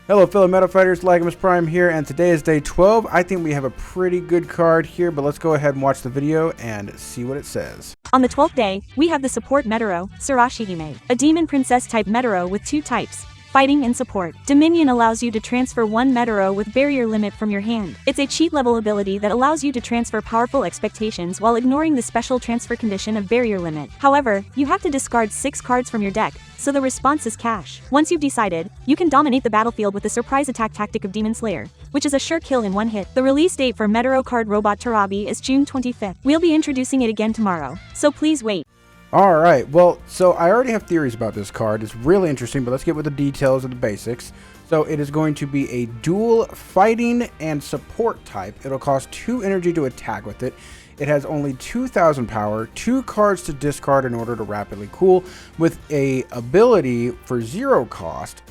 Hello fellow Meta Fighters, Lagamus Prime here, and today is day 12. I think we have a pretty good card here, but let's go ahead and watch the video and see what it says. On the 12th day, we have the support Medabot, Sarashina-Hime, a demon princess type Medabot with two types, fighting and support. Dominion allows you to transfer one Medabot with barrier limit from your hand. It's a cheat level ability that allows you to transfer powerful expectations while ignoring the special transfer condition of barrier limit. However, you have to discard 6 cards from your deck, so the response is cash. Once you've decided, you can dominate the battlefield with the surprise attack tactic of Demon Slayer, which is a sure kill in one hit. The release date for Medabot card Robot Tarabi is June 25th. We'll be introducing it again tomorrow, so please wait. Alright, well, so I already have theories about this card. It's really interesting, but let's get with the details of the basics. So it is going to be a dual fighting and support type. It'll cost 2 energy to attack with it. It has only 2,000 power, 2 cards to discard in order to rapidly cool, with a ability for 0 cost,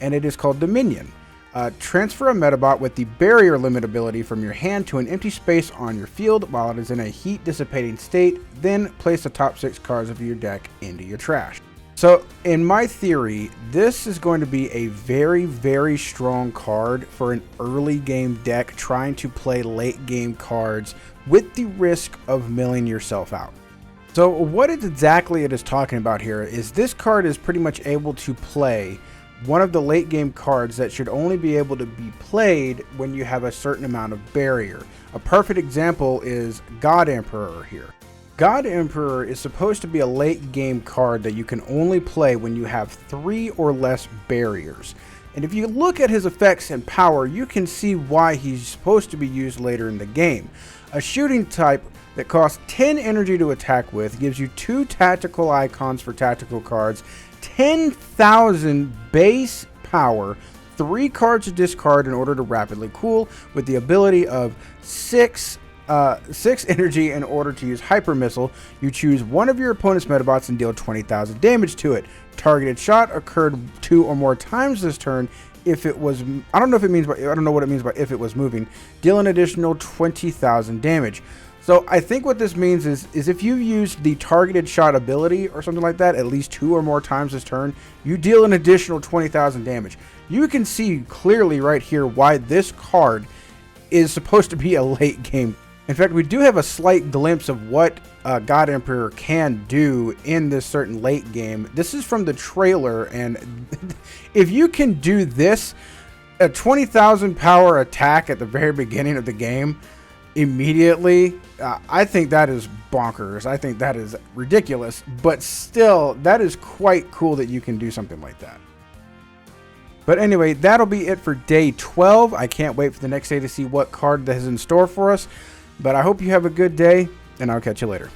and it is called Dominion. Transfer a Medabot with the barrier limit ability from your hand to an empty space on your field while it is in a heat dissipating state, then place the top 6 cards of your deck into your trash. So in my theory, this is going to be a very strong card for an early game deck trying to play late game cards with the risk of milling yourself out. So what exactly it is talking about here is this card is pretty much able to play one of the late game cards that should only be able to be played when you have a certain amount of barrier. A perfect example is God Emperor here. God Emperor is supposed to be a late game card that you can only play when you have 3 or less barriers. And if you look at his effects and power, you can see why he's supposed to be used later in the game. A shooting type that costs 10 energy to attack with, gives you 2 tactical icons for tactical cards, 10,000 base power, 3 cards to discard in order to rapidly cool, with the ability of 6 energy in order to use Hyper Missile. You choose one of your opponent's Medabots and deal 20,000 damage to it. Targeted shot occurred 2 or more times this turn. If it was, I don't know what it means by if it was moving. Deal an additional 20,000 damage. So I think what this means is if you use the targeted shot ability or something like that at least 2 or more times this turn, you deal an additional 20,000 damage. You can see clearly right here why this card is supposed to be a late game. In fact, we do have a slight glimpse of what God Emperor can do in this certain late game. This is from the trailer, and if you can do this, a 20,000 power attack at the very beginning of the game immediately, I think that is bonkers. I think that is ridiculous, but still, that is quite cool that you can do something like that. But anyway, that'll be it for day 12. I can't wait for the next day to see what card that is in store for us. But I hope you have a good day, and I'll catch you later.